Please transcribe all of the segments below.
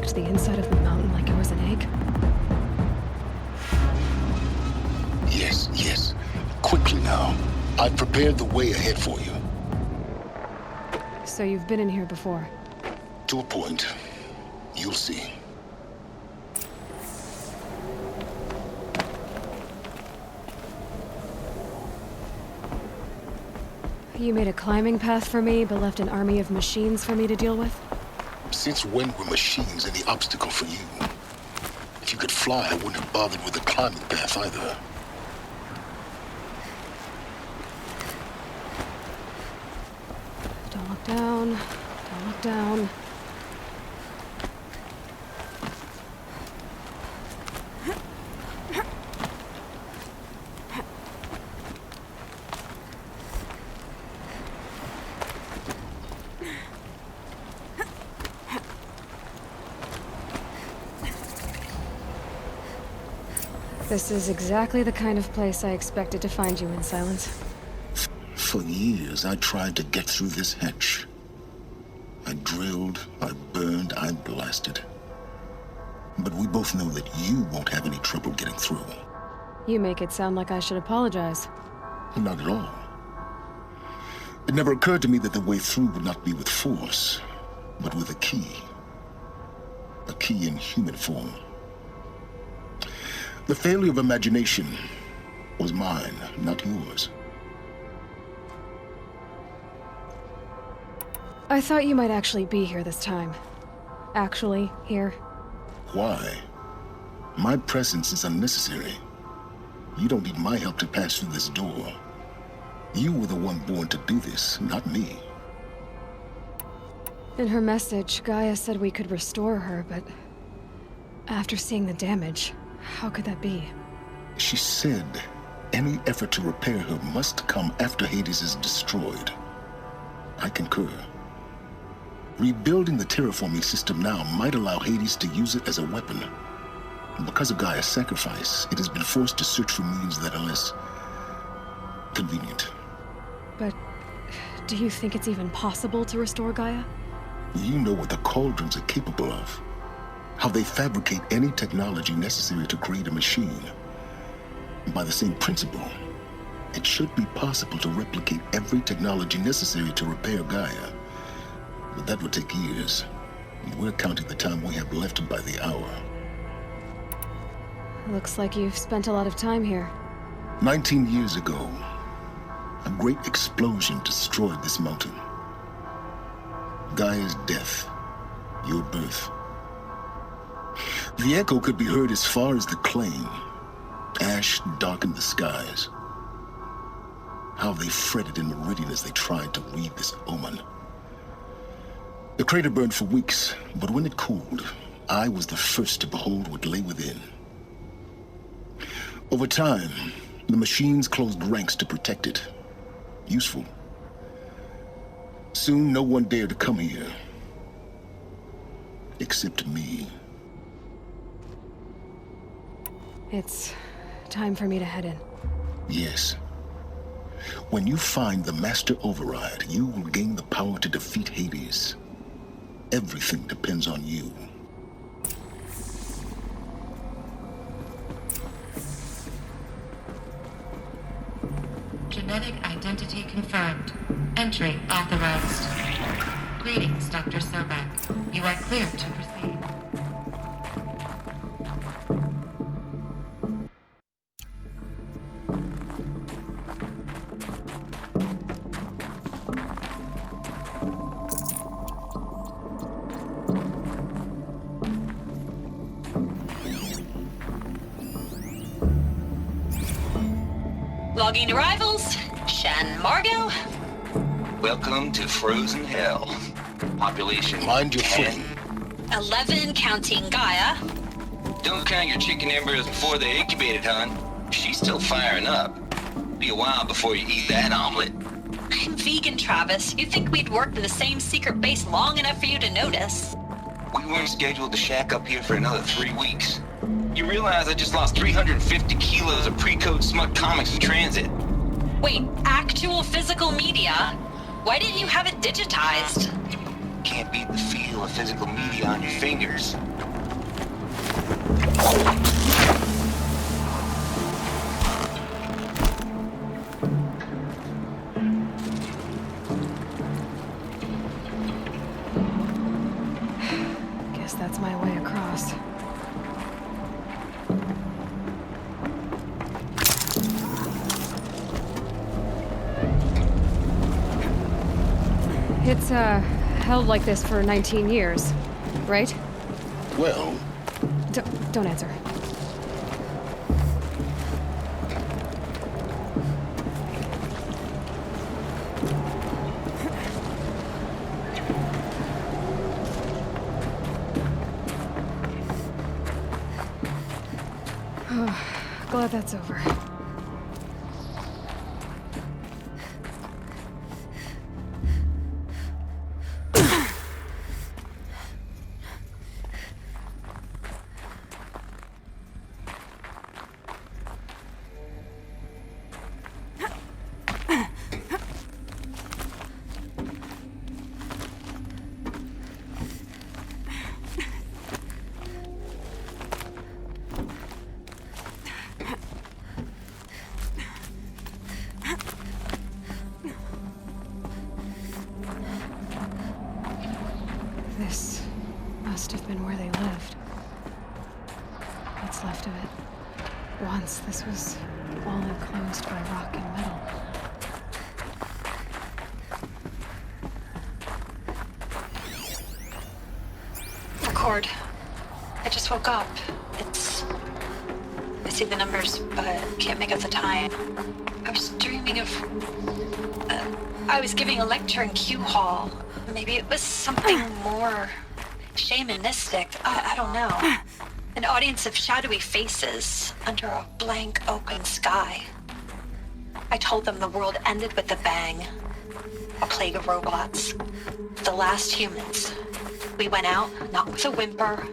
cracked the inside of the mountain like it was an egg? Yes, yes. Quickly now. I've prepared the way ahead for you. So you've been in here before? To a point. You'll see. You made a climbing path for me, but left an army of machines for me to deal with? Since when were machines any obstacle for you? If you could fly, I wouldn't have bothered with the climbing path either. Don't look down. Don't look down. This is exactly the kind of place I expected to find you in, Silence. For years, I tried to get through this hatch. I drilled, I burned, I blasted. But we both know that you won't have any trouble getting through. You make it sound like I should apologize. Not at all. It never occurred to me that the way through would not be with force, but with a key. A key in human form. The failure of imagination was mine, not yours. I thought you might actually be here this time. Actually, here. Why? My presence is unnecessary. You don't need my help to pass through this door. You were the one born to do this, not me. In her message, Gaia said we could restore her, but after seeing the damage, how could that be? She said any effort to repair her must come after Hades is destroyed. I concur. Rebuilding the terraforming system now might allow Hades to use it as a weapon. Because of Gaia's sacrifice, it has been forced to search for means that are less convenient. But do you think it's even possible to restore Gaia? You know what the Cauldrons are capable of. How they fabricate any technology necessary to create a machine. By the same principle, it should be possible to replicate every technology necessary to repair Gaia. But that would take years. We're counting the time we have left by the hour. Looks like you've spent a lot of time here. 19 years ago, a great explosion destroyed this mountain. Gaia's death, your birth. The echo could be heard as far as the claim. Ash darkened the skies. How they fretted in Meridian as they tried to read this omen. The crater burned for weeks, but when it cooled, I was the first to behold what lay within. Over time, the machines closed ranks to protect it. Useful. Soon, no one dared to come here. Except me. It's time for me to head in. Yes. When you find the Master Override, you will gain the power to defeat Hades. Everything depends on you. Genetic identity confirmed. Entry authorized. Greetings, Dr. Sobek. You are cleared to proceed. Logging arrivals. Shan Margot. Welcome to Frozen Hell. Population Mind your 10. footing. 11 counting Gaia. Don't count your chicken embers before they incubated, hon. She's still firing up. Be a while before you eat that omelet. I'm vegan, Travis. You'd think we'd worked in the same secret base long enough for you to notice. We weren't scheduled to shack up here for another 3 weeks. You realize I just lost 350 kilos of pre-code smut comics in transit. Wait, actual physical media? Why didn't you have it digitized? can't beat the feel of physical media on your fingers. Guess that's my way across. It's, held like this for 19 years, right? Well, Don't answer. Oh, glad that's over. This must have been where they lived. What's left of it. Once this was all enclosed by rock and metal. Record. I just woke up. I see the numbers, but can't make out the time. I was dreaming of... I was giving a lecture in Q Hall. Maybe it was something more shamanistic. I don't know. An audience of shadowy faces under a blank open sky. I told them the world ended with a bang. A plague of robots. The last humans. We went out, not with a whimper,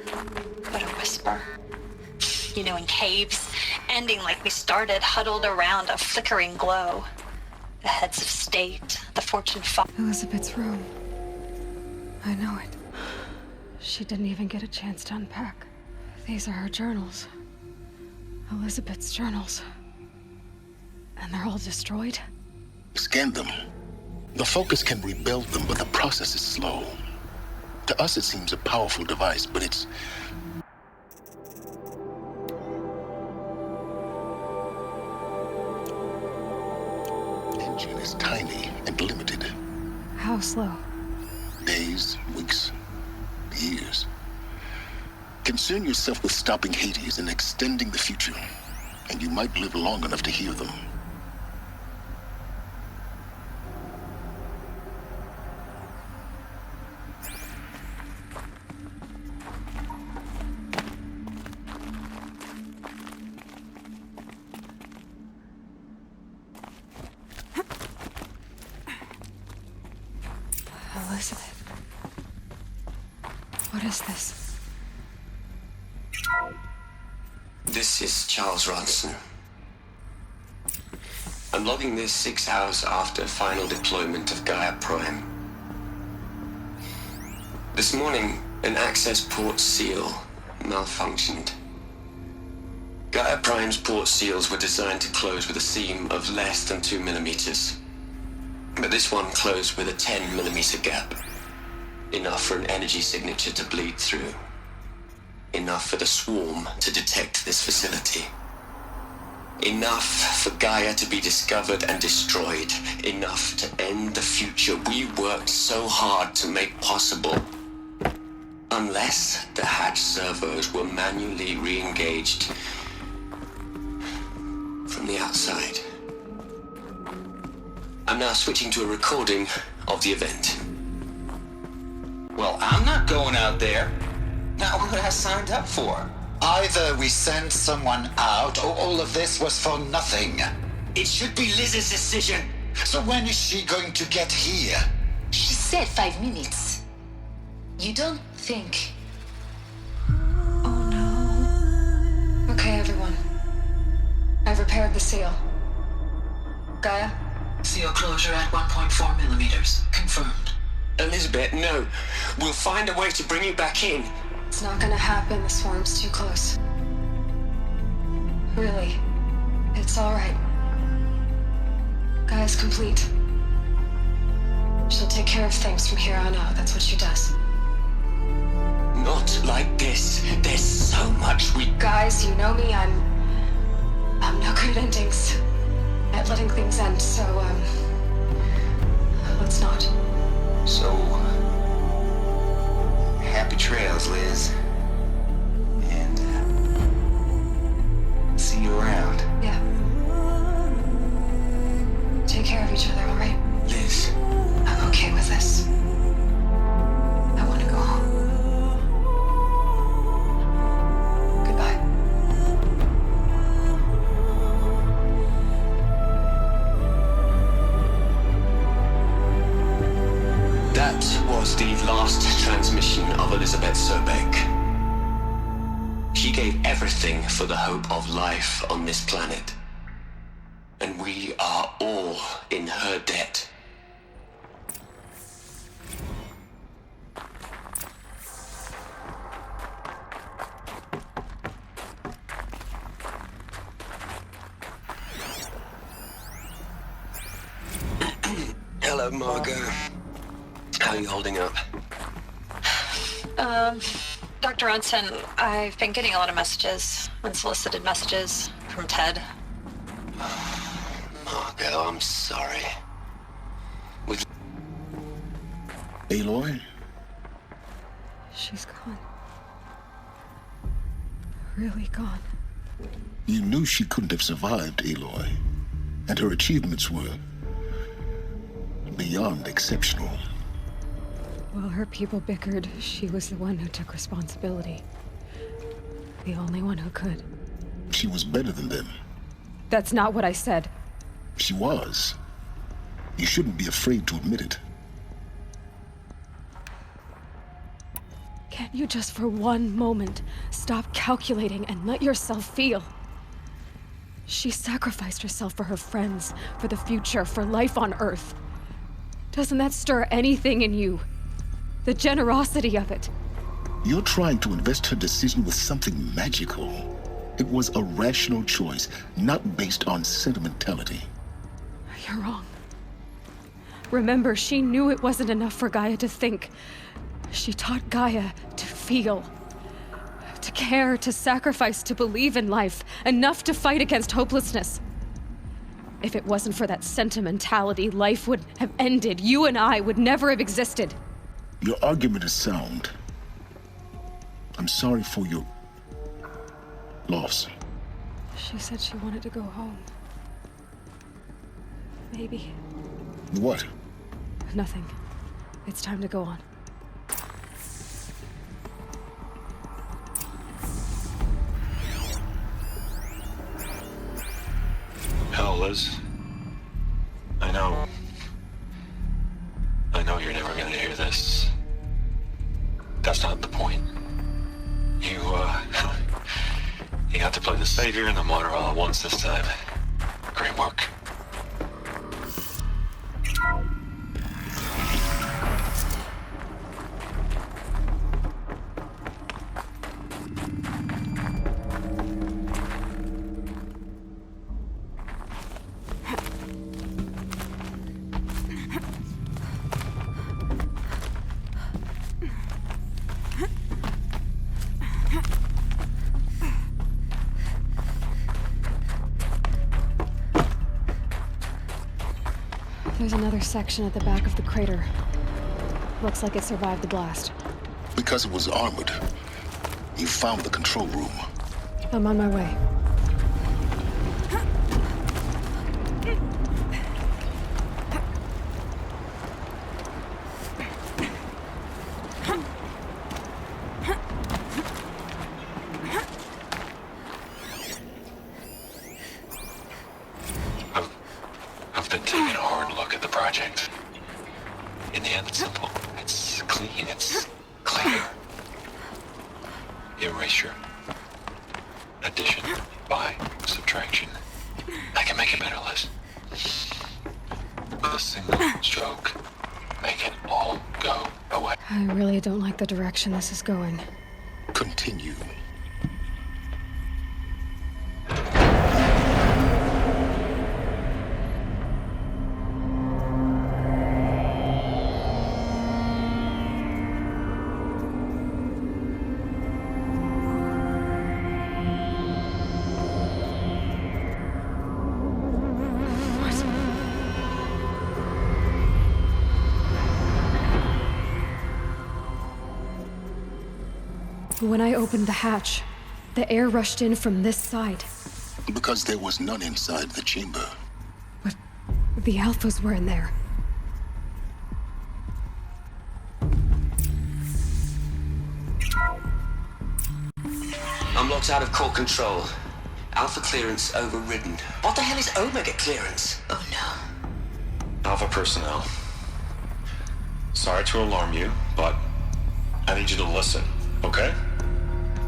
but a whisper. You know, in caves, ending like we started, huddled around a flickering glow. The heads of state, the fortune Elizabeth's room. I know it. She didn't even get a chance to unpack. These are her journals. Elizabeth's journals. And they're all destroyed? scan them. The Focus can rebuild them, but the process is slow. To us, it seems a powerful device, but it's... engine is tiny and limited. How slow? Days, weeks, years. Concern yourself with stopping Hades and extending the future, and you might live long enough to hear them. Elizabeth. What is this? This is Charles Ronson. I'm logging this 6 hours after final deployment of Gaia Prime. This morning, an access port seal malfunctioned. Gaia Prime's port seals were designed to close with a seam of less than 2 millimeters. But this one closed with a 10 millimeter gap. Enough for an energy signature to bleed through. Enough for the swarm to detect this facility. Enough for Gaia to be discovered and destroyed. Enough to end the future we worked so hard to make possible. Unless the hatch servos were manually re-engaged from the outside. I'm now switching to a recording of the event. Well, I'm not going out there. Not what I signed up for. Either we send someone out, or all of this was for nothing. It should be Liz's decision. So when is she going to get here? She said 5 minutes. You don't think... Oh no. Okay, everyone. I've repaired the seal. Gaia? Seal closure at 1.4 millimeters. Confirmed. Elizabeth, no. We'll find a way to bring you back in. It's not gonna happen. The swarm's too close. Really. It's alright. Gaia's complete. She'll take care of things from here on out. That's what she does. Not like this. There's so much we... Guys, you know me. I'm no good at endings. At letting things end, so, let's not. So, happy trails, Liz. And, see you around. Yeah. Take care of each other, alright? Liz. I'm okay with this. I want to go home. Goodbye. That was the last transmission of Elizabeth Sobek. She gave everything for the hope of life on this planet. And we are all in her debt. Hello, Margot. How are you holding up? Dr. Ronson, I've been getting a lot of messages, unsolicited messages from Ted. Margot, I'm sorry. With Aloy? She's gone. Really gone. You knew she couldn't have survived, Aloy. And her achievements were beyond exceptional. While her people bickered, she was the one who took responsibility. The only one who could. She was better than them. That's not what I said. She was. You shouldn't be afraid to admit it. Can't you just for one moment stop calculating and let yourself feel? She sacrificed herself for her friends, for the future, for life on Earth. Doesn't that stir anything in you? The generosity of it. You're trying to invest her decision with something magical. It was a rational choice, not based on sentimentality. You're wrong. Remember, she knew it wasn't enough for Gaia to think. She taught Gaia to feel. To care, to sacrifice, to believe in life. Enough to fight against hopelessness. If it wasn't for that sentimentality, life would have ended. You and I would never have existed. Your argument is sound. I'm sorry for your loss. She said she wanted to go home. Maybe. What? Nothing. It's time to go on. Hell, Liz. I know you're never gonna hear this. That's not the point. You got to play the savior and the martyr all at once this time. Great work. There's another section at the back of the crater. Looks like it survived the blast. Because it was armored. You found the control room. I'm on my way. I've been taking a hard look at the project. In the end, it's simple. It's clean. It's clear. Erasure. Addition. By. Subtraction. I can make it better, Liz. With a single stroke, make it all go away. I really don't like the direction this is going. Continue. When I opened the hatch, the air rushed in from this side. Because there was none inside the chamber. But the Alphas were in there. Unlocked out of core control. Alpha clearance overridden. What the hell is Omega clearance? Oh no. Alpha personnel. Sorry to alarm you, but I need you to listen, okay?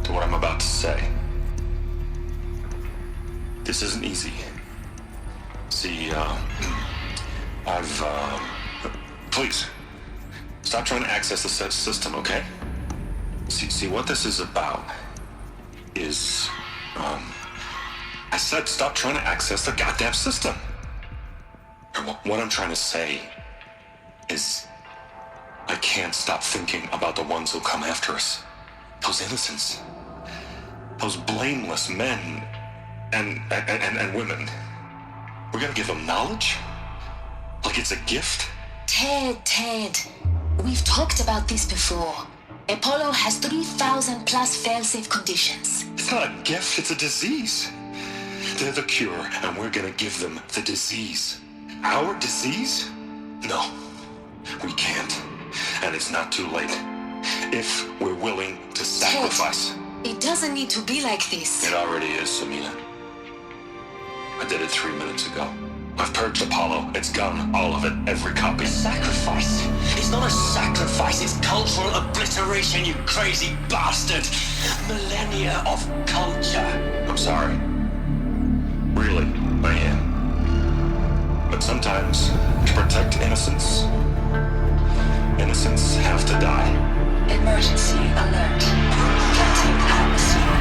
To what I'm about to say. This isn't easy. See, please, stop trying to access the system, okay? See, what this is about is, I said stop trying to access the goddamn system. And what I'm trying to say is, I can't stop thinking about the ones who come after us. Those innocents. Those blameless men and women. We're gonna give them knowledge? Like it's a gift? Ted. We've talked about this before. Apollo has 3,000 plus fail-safe conditions. It's not a gift, it's a disease. They're the cure, and we're gonna give them the disease. Our disease? No, we can't. And it's not too late. If we're willing to sacrifice. Ted, it doesn't need to be like this. It already is, Samina. I did it 3 minutes ago. I've purged Apollo. It's gone. All of it. Every copy. Sacrifice? It's not a sacrifice, it's cultural obliteration, you crazy bastard! Millennia of culture. I'm sorry. Really, I am. But sometimes, to protect innocence, innocents have to die. Emergency alert. Cutting atmosphere.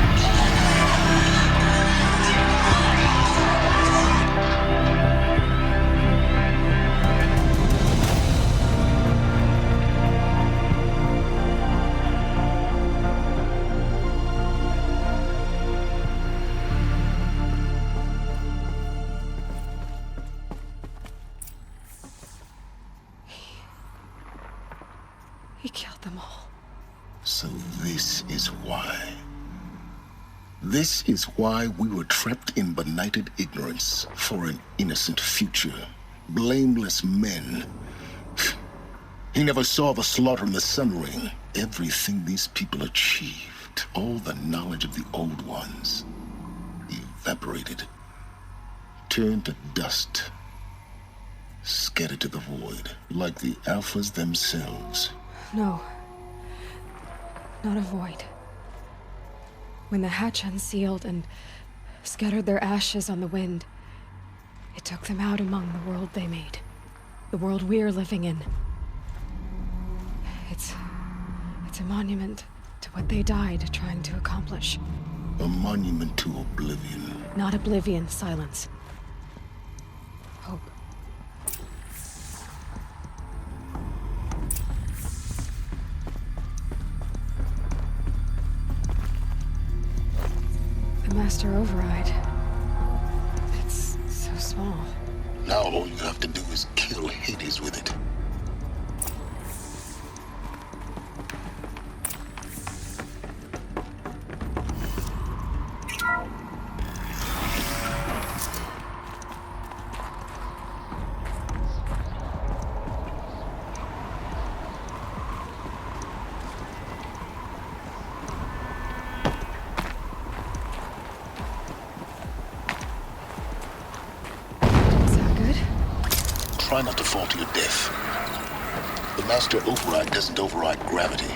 He killed them all. So this is why. This is why we were trapped in benighted ignorance for an innocent future. Blameless men. He never saw the slaughter in the Sun Ring. Everything these people achieved, all the knowledge of the old ones, evaporated, turned to dust, scattered to the void, like the Alphas themselves. No. Not a void. When the hatch unsealed and scattered their ashes on the wind, it took them out among the world they made. The world we're living in. It's a monument to what they died trying to accomplish. A monument to oblivion. Not oblivion, silence. Hope. The master override. It's so small. Now all you have to do is kill Hades with it. Try not to fall to your death. The master override doesn't override gravity.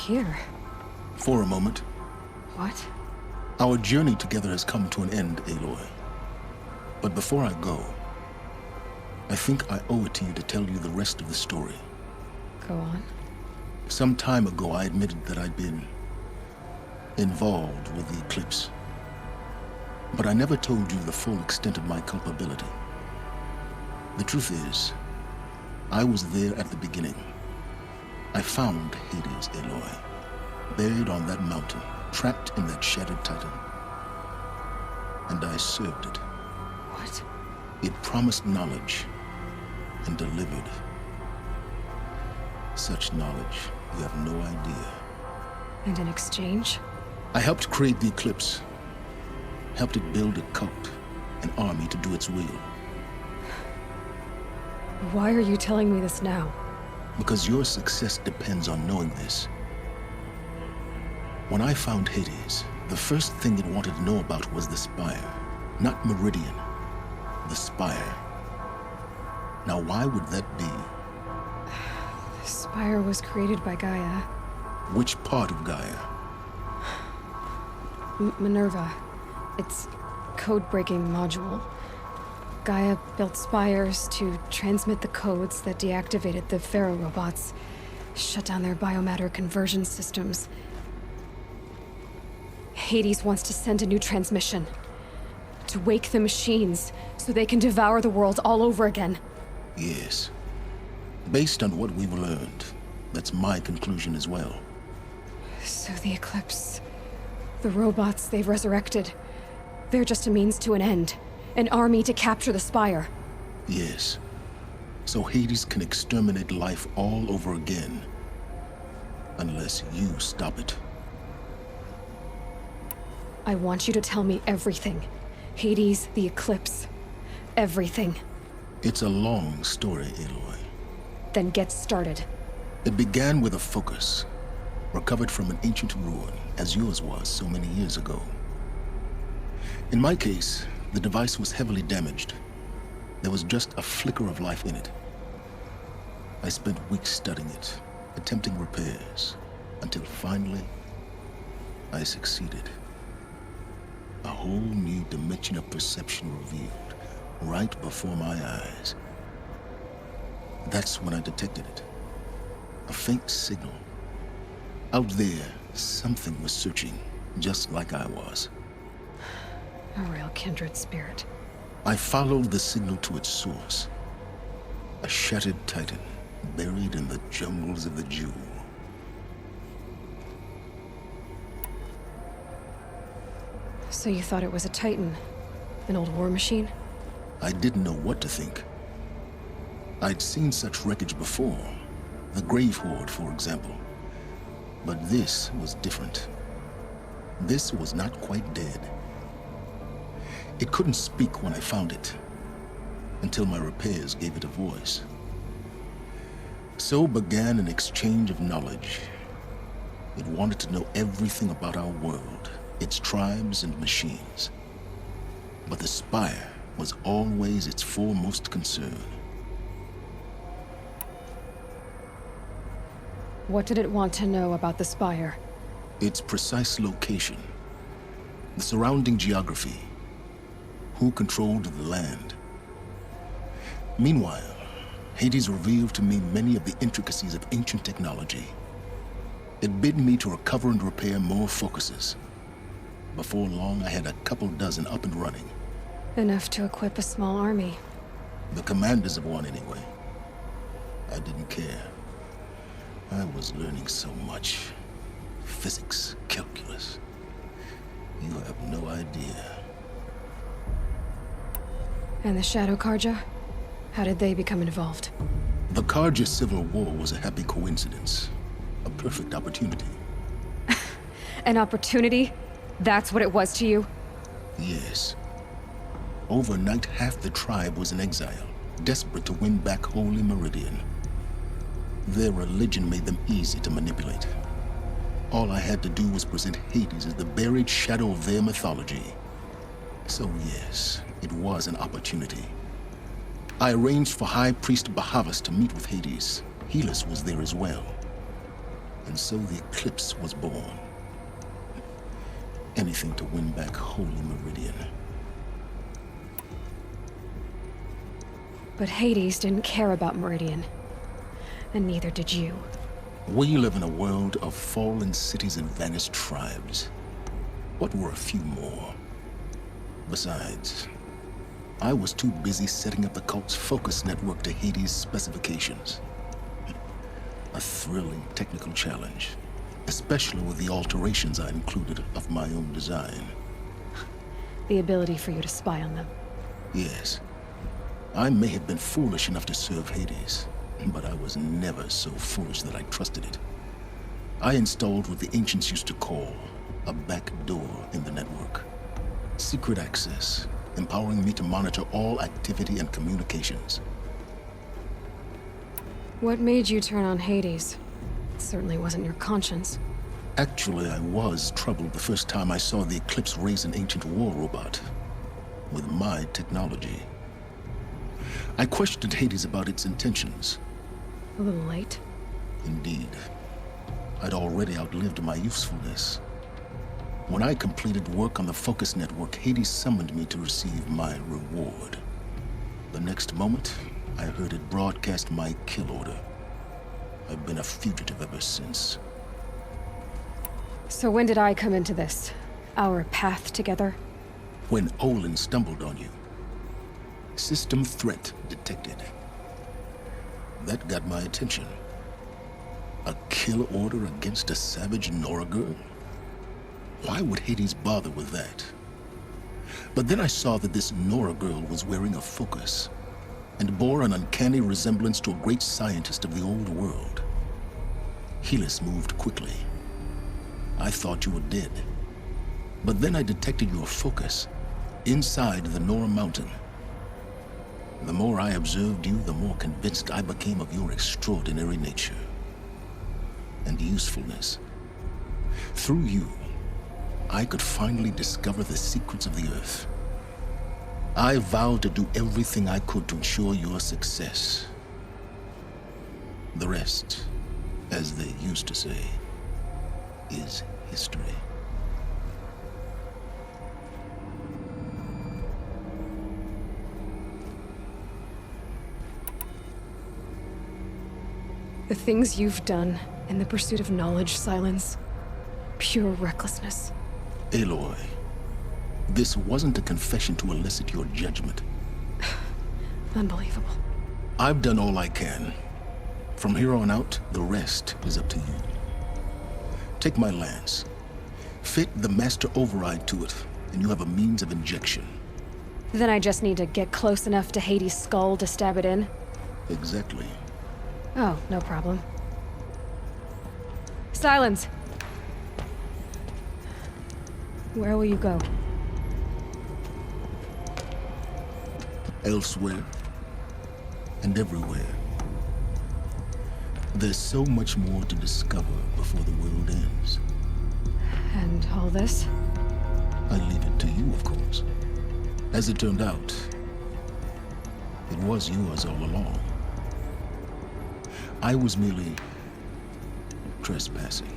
here? For a moment. What? Our journey together has come to an end, Aloy. But before I go, I think I owe it to you to tell you the rest of the story. Go on. Some time ago, I admitted that I'd been involved with the eclipse. But I never told you the full extent of my culpability. The truth is, I was there at the beginning. I found Hades, Aloy, buried on that mountain, trapped in that shattered titan. And I served it. What? It promised knowledge and delivered. Such knowledge, you have no idea. And in exchange? I helped create the eclipse. Helped it build a cult, an army to do its will. Why are you telling me this now? Because your success depends on knowing this. When I found Hades, the first thing it wanted to know about was the Spire. Not Meridian. The Spire. Now, why would that be? The Spire was created by Gaia. Which part of Gaia? Minerva. It's code-breaking module. Gaia built spires to transmit the codes that deactivated the Pharaoh robots, shut down their biomatter conversion systems. Hades wants to send a new transmission. To wake the machines, so they can devour the world all over again. Yes. Based on what we've learned, that's my conclusion as well. So the Eclipse, the robots they've resurrected, they're just a means to an end. An army to capture the Spire. Yes. So Hades can exterminate life all over again. Unless you stop it. I want you to tell me everything. Hades, the Eclipse. Everything. It's a long story, Aloy. Then get started. It began with a focus. Recovered from an ancient ruin, as yours was so many years ago. In my case, the device was heavily damaged. There was just a flicker of life in it. I spent weeks studying it, attempting repairs, until finally, I succeeded. A whole new dimension of perception revealed, right before my eyes. That's when I detected it. A faint signal. Out there, something was searching, just like I was. A real kindred spirit. I followed the signal to its source. A shattered titan, buried in the jungles of the Jewel. So you thought it was a titan? An old war machine? I didn't know what to think. I'd seen such wreckage before. The Grave Horde, for example. But this was different. This was not quite dead. It couldn't speak when I found it, until my repairs gave it a voice. So began an exchange of knowledge. It wanted to know everything about our world, its tribes and machines. But the Spire was always its foremost concern. What did it want to know about the Spire? Its precise location, the surrounding geography, who controlled the land. Meanwhile, Hades revealed to me many of the intricacies of ancient technology. It bid me to recover and repair more focuses. Before long, I had a couple dozen up and running. Enough to equip a small army. The commanders of one, anyway. I didn't care. I was learning so much. Physics, calculus. You have no idea. And the Shadow Karja? How did they become involved? The Karja Civil War was a happy coincidence. A perfect opportunity. An opportunity? That's what it was to you? Yes. Overnight, half the tribe was in exile, desperate to win back Holy Meridian. Their religion made them easy to manipulate. All I had to do was present Hades as the buried shadow of their mythology. So yes, it was an opportunity. I arranged for High Priest Bahavas to meet with Hades. Helis was there as well. And so the eclipse was born. Anything to win back Holy Meridian. But Hades didn't care about Meridian. And neither did you. We live in a world of fallen cities and vanished tribes. What were a few more? Besides, I was too busy setting up the cult's focus network to Hades' specifications. A thrilling technical challenge, especially with the alterations I included of my own design. The ability for you to spy on them. Yes. I may have been foolish enough to serve Hades, but I was never so foolish that I trusted it. I installed what the ancients used to call a back door in the network. Secret access, empowering me to monitor all activity and communications. What made you turn on Hades? It certainly wasn't your conscience. Actually, I was troubled the first time I saw the Eclipse raise an ancient war robot with my technology. I questioned Hades about its intentions. A little late. Indeed. I'd already outlived my usefulness. When I completed work on the Focus Network, Hades summoned me to receive my reward. The next moment, I heard it broadcast my kill order. I've been a fugitive ever since. So when did I come into this? Our path together? When Olin stumbled on you. System threat detected. That got my attention. A kill order against a savage Nora girl? Why would Hades bother with that? But then I saw that this Nora girl was wearing a focus and bore an uncanny resemblance to a great scientist of the old world. Helis moved quickly. I thought you were dead. But then I detected your focus inside the Nora mountain. The more I observed you, the more convinced I became of your extraordinary nature and usefulness. Through you, I could finally discover the secrets of the Earth. I vowed to do everything I could to ensure your success. The rest, as they used to say, is history. The things you've done in the pursuit of knowledge, Silence. Pure recklessness. Aloy, this wasn't a confession to elicit your judgment. Unbelievable. I've done all I can. From here on out, the rest is up to you. Take my lance. Fit the master override to it, and you have a means of injection. Then I just need to get close enough to Hades' skull to stab it in? Exactly. Oh, no problem. Silence! Where will you go? Elsewhere. And everywhere. There's so much more to discover before the world ends. And all this? I leave it to you, of course. As it turned out, it was yours all along. I was merely trespassing.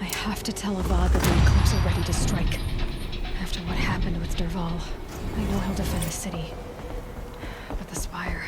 I have to tell Avad that the Eclipse are ready to strike. After what happened with Derval, I know he'll defend the city. But the Spire...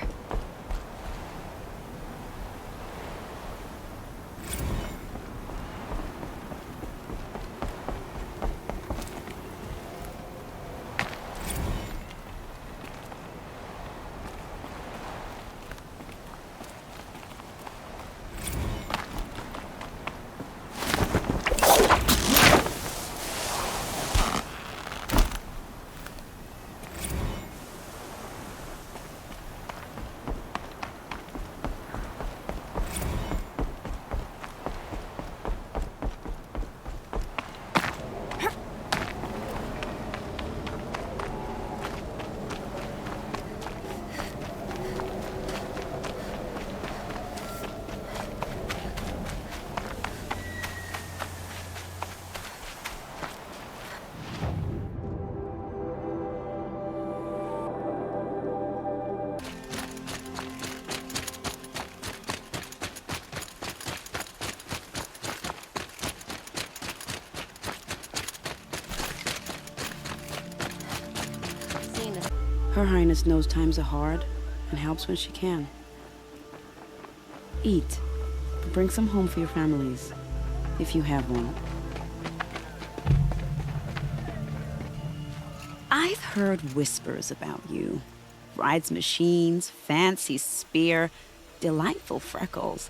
Her Highness knows times are hard and helps when she can. Eat. Bring some home for your families, if you have one. I've heard whispers about you. Rides machines, fancy spear, delightful freckles.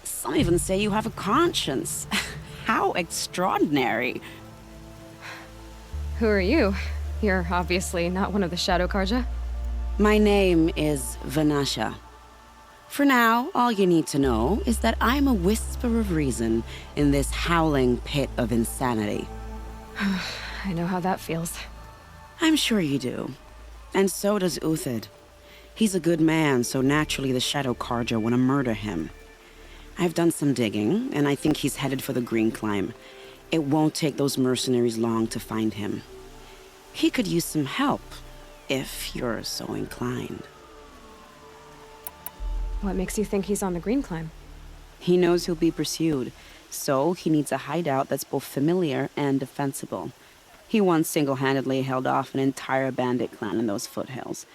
Some even say you have a conscience. How extraordinary. Who are you? You're obviously not one of the Shadow Karja. My name is Vanasha. For now, all you need to know is that I'm a whisper of reason in this howling pit of insanity. I know how that feels. I'm sure you do. And so does Uthid. He's a good man, so naturally the Shadow Karja want to murder him. I've done some digging, and I think he's headed for the Green Climb. It won't take those mercenaries long to find him. He could use some help, if you're so inclined. What makes you think he's on the Green Climb? He knows he'll be pursued, so he needs a hideout that's both familiar and defensible. He once single-handedly held off an entire bandit clan in those foothills.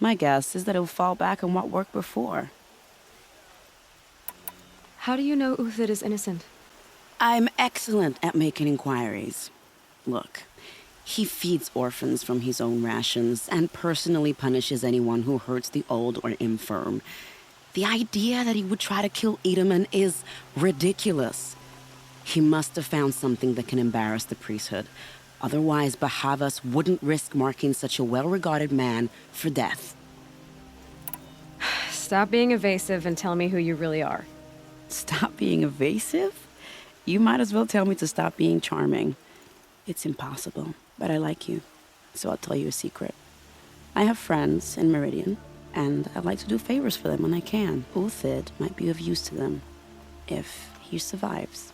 My guess is that he'll fall back on what worked before. How do you know Uthid is innocent? I'm excellent at making inquiries. Look, he feeds orphans from his own rations and personally punishes anyone who hurts the old or infirm. The idea that he would try to kill Edelman is ridiculous. He must have found something that can embarrass the priesthood. Otherwise, Bahavas wouldn't risk marking such a well-regarded man for death. Stop being evasive and tell me who you really are. Stop being evasive? You might as well tell me to stop being charming. It's impossible, but I like you, so I'll tell you a secret. I have friends in Meridian, and I like to do favors for them when I can. Uthid might be of use to them, if he survives.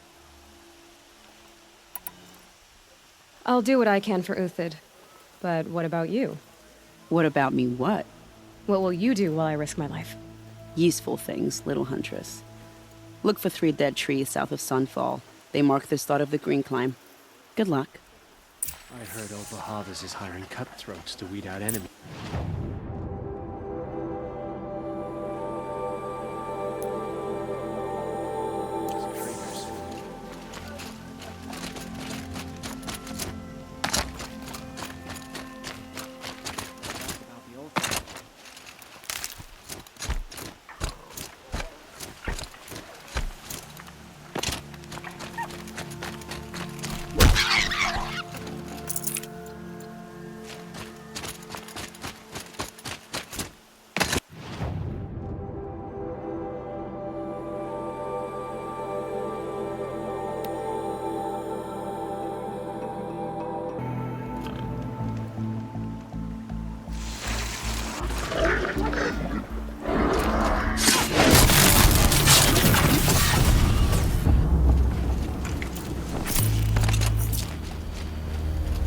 I'll do what I can for Uthid. But what about you? What about me what? What will you do while I risk my life? Useful things, little huntress. Look for 3 dead trees south of Sunfall. They mark the start of the Green Climb. Good luck. I heard old Bahavas is hiring cutthroats to weed out enemies.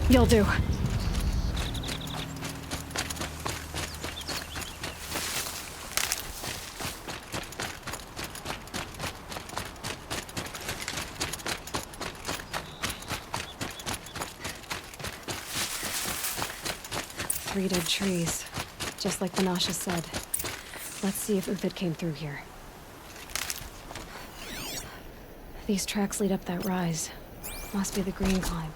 You'll do. Three dead trees, just like Vanasha said. Let's see if Uthid came through here. These tracks lead up that rise. Must be the Green Climb.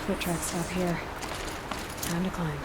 Foot tracks stop here. Time to climb.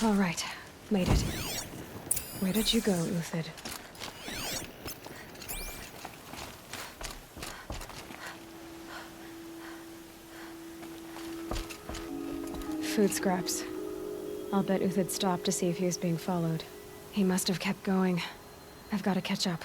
All right, made it. Where did you go, Uthid? Food scraps. I'll bet Uthid stopped to see if he was being followed. He must have kept going. I've got to catch up.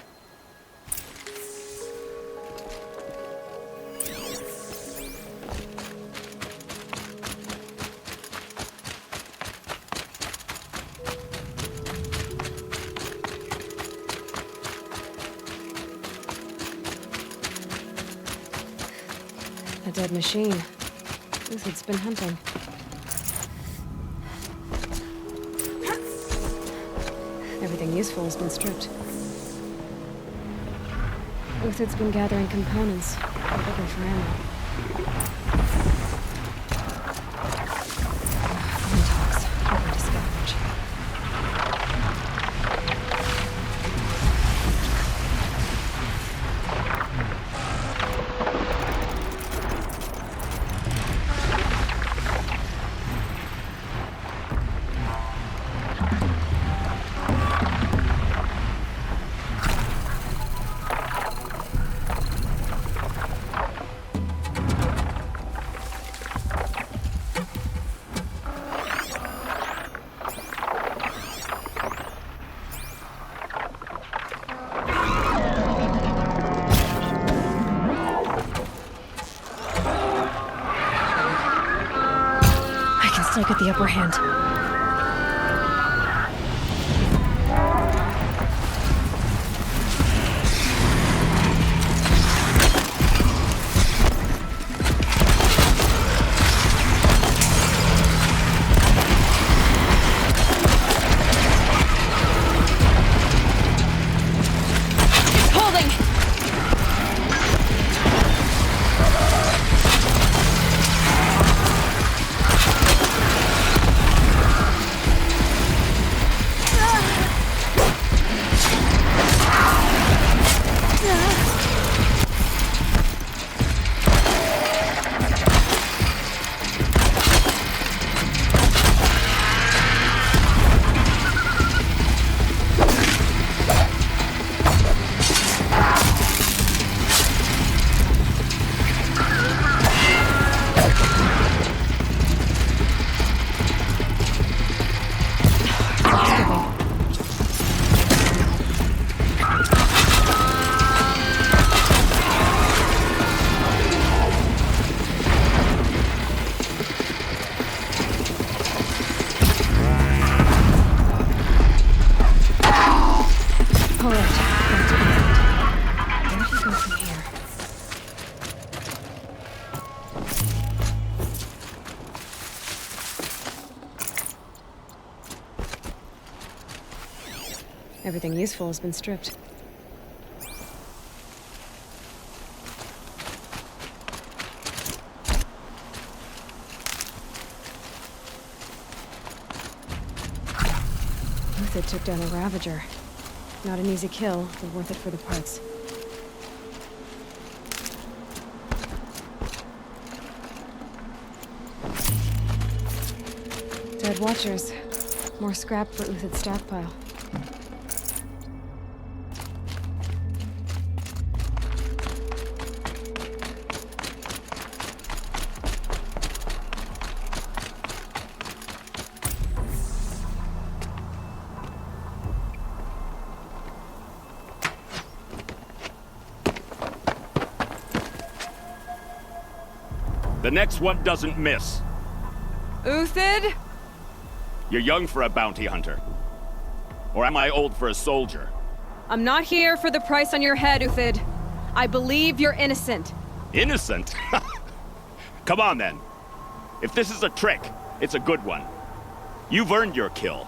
A dead machine. Uthid's been hunting. Everything useful has been stripped. Uthid's been gathering components, looking for ammo. Phone talks. I'm going to scavenge. Still get the upper hand. Everything useful has been stripped. Uthid took down a Ravager. Not an easy kill, but worth it for the parts. Dead Watchers. More scrap for Uthid's stockpile. The next one doesn't miss. Uthid? You're young for a bounty hunter. Or am I old for a soldier? I'm not here for the price on your head, Uthid. I believe you're innocent. Innocent? Come on, then. If this is a trick, it's a good one. You've earned your kill.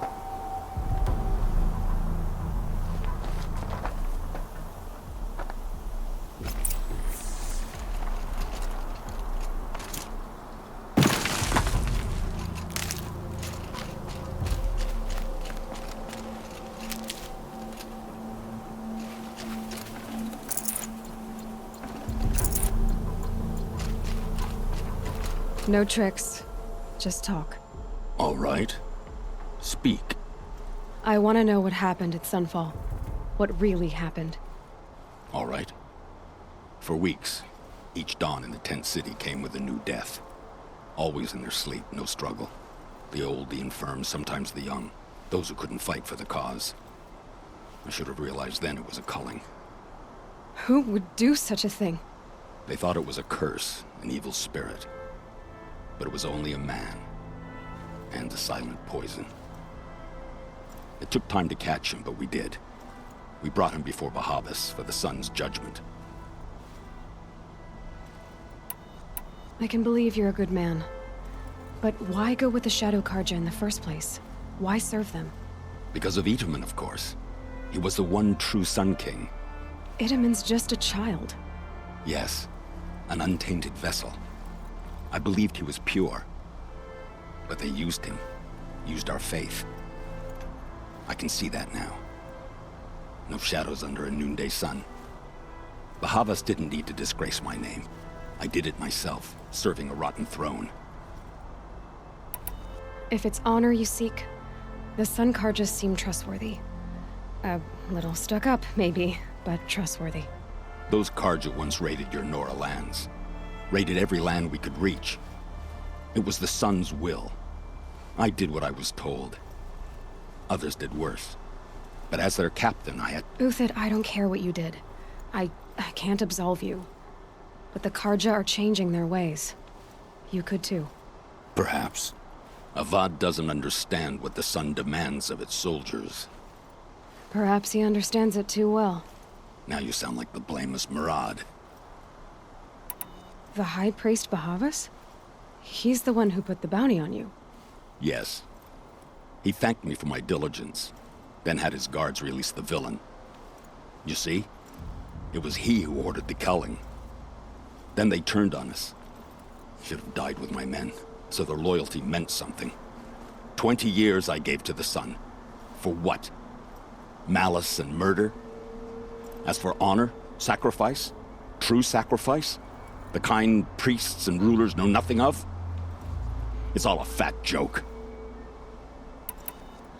No tricks. Just talk. All right. Speak. I want to know what happened at Sunfall. What really happened. All right. For weeks, each dawn in the tent city came with a new death. Always in their sleep, no struggle. The old, the infirm, sometimes the young. Those who couldn't fight for the cause. I should have realized then it was a culling. Who would do such a thing? They thought it was a curse, an evil spirit. But it was only a man. And a silent poison. It took time to catch him, but we did. We brought him before Bahavas for the sun's judgment. I can believe you're a good man. But why go with the Shadow Karja in the first place? Why serve them? Because of Itaman, of course. He was the one true Sun King. Itaman's just a child. Yes, an untainted vessel. I believed he was pure. But they used him. Used our faith. I can see that now. No shadows under a noonday sun. Bahavas didn't need to disgrace my name. I did it myself, serving a rotten throne. If it's honor you seek, the Sun Karjas seem trustworthy. A little stuck up, maybe, but trustworthy. Those Karja once raided your Nora lands. Raided every land we could reach. It was the Sun's will. I did what I was told. Others did worse. But as their captain, I had... Uthid, I don't care what you did. I can't absolve you. But the Karja are changing their ways. You could too. Perhaps. Avad doesn't understand what the Sun demands of its soldiers. Perhaps he understands it too well. Now you sound like the blameless Murad. The High Priest Bahavas? He's the one who put the bounty on you. Yes. He thanked me for my diligence, then had his guards release the villain. You see? It was he who ordered the culling. Then they turned on us. Should have died with my men, so their loyalty meant something. 20 years I gave to the Sun. For what? Malice and murder? As for honor, sacrifice, true sacrifice, the kind priests and rulers know nothing of, it's all a fat joke.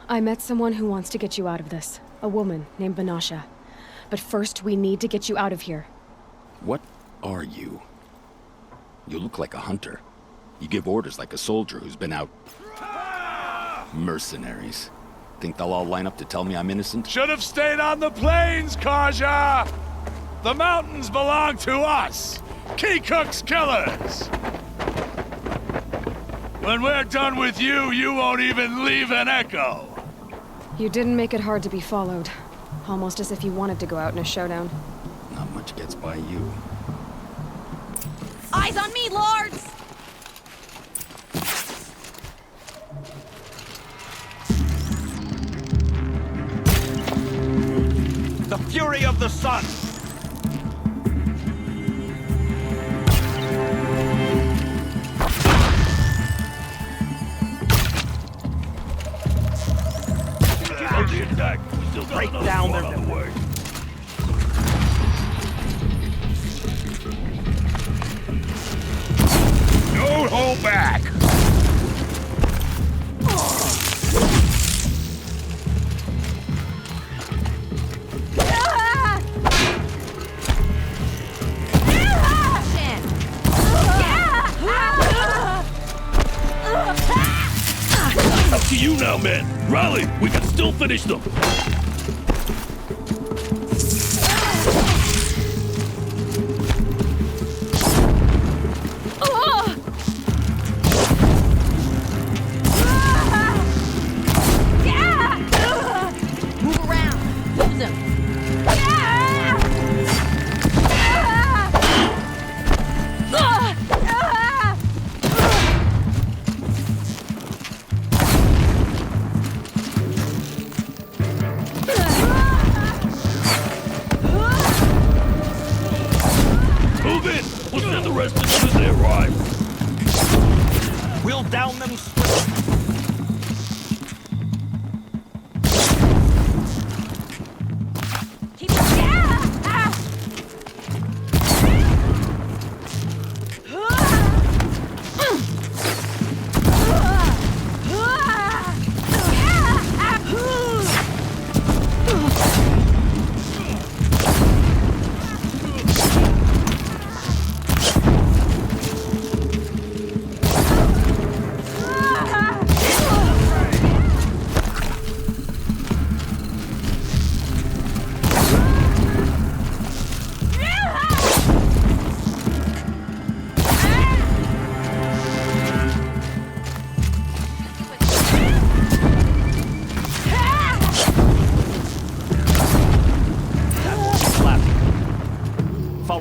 I met someone who wants to get you out of this. A woman named Banasha. But first, we need to get you out of here. What are you? You look like a hunter. You give orders like a soldier who's been out... Mercenaries. Think they'll all line up to tell me I'm innocent? Should have stayed on the plains, Kaja! The mountains belong to us! Keycook's killers! When we're done with you, you won't even leave an echo! You didn't make it hard to be followed. Almost as if you wanted to go out in a showdown. Not much gets by you. Eyes on me, lords! The fury of the sun! Break down their network. Don't hold back! Up to you now, men. Rally, we can still finish them. Move around. Use them. Move in. We'll send the rest as soon as they arrive. We'll down them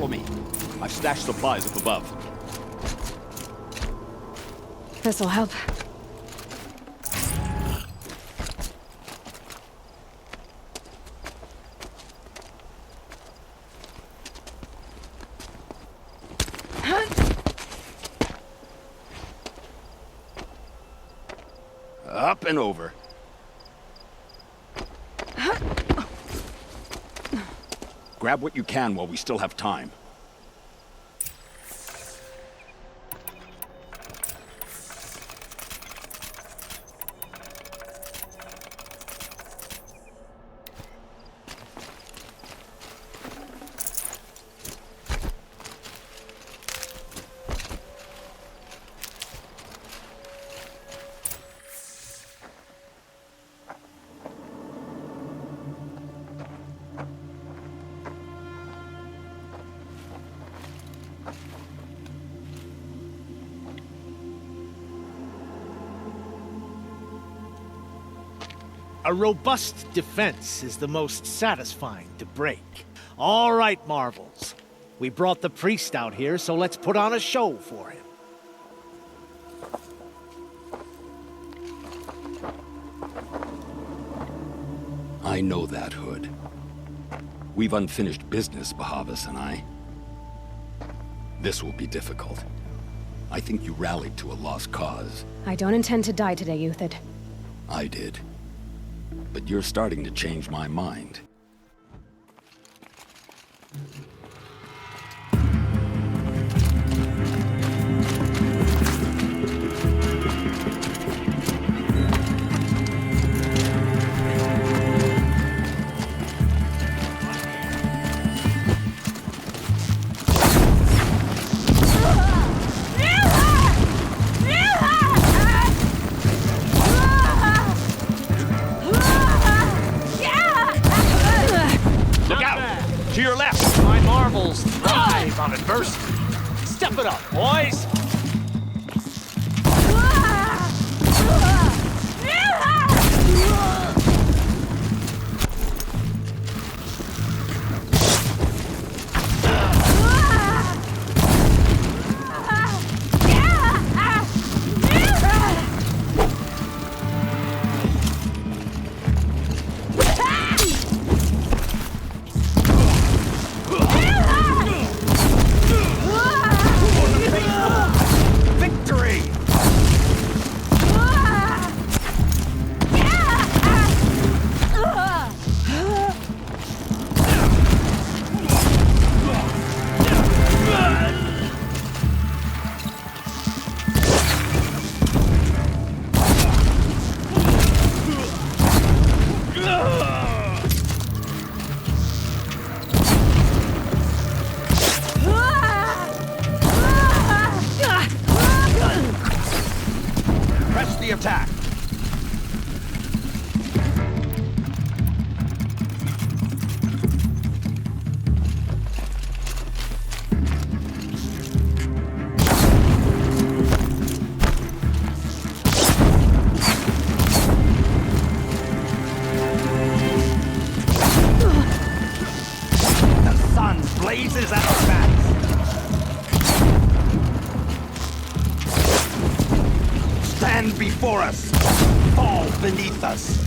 Follow me. I've stashed supplies up above. This'll help. Up and over. Grab what you can while we still have time. A robust defense is the most satisfying to break. All right, Marvels. We brought the priest out here, so let's put on a show for him. I know that, Hood. We've unfinished business, Bahavas and I. This will be difficult. I think you rallied to a lost cause. I don't intend to die today, Euthyd. I did. But you're starting to change my mind. To your left! My Marvels thrive on adversity. Step it up, boys! The attack. The sun blazes at our backs. Stand before us, fall beneath us.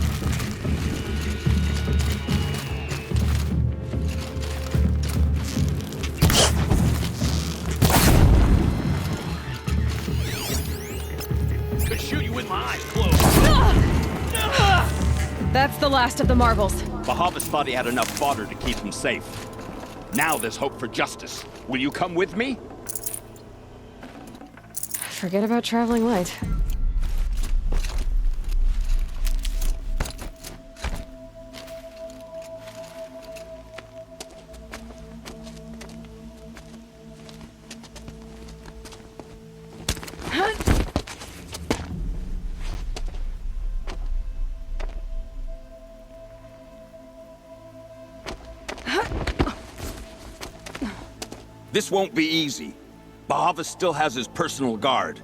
Could shoot you with my eyes closed. That's the last of the Marvels. Bahavas thought he had enough fodder to keep him safe. Now there's hope for justice. Will you come with me? Forget about traveling light. This won't be easy. Bahavas still has his personal guard.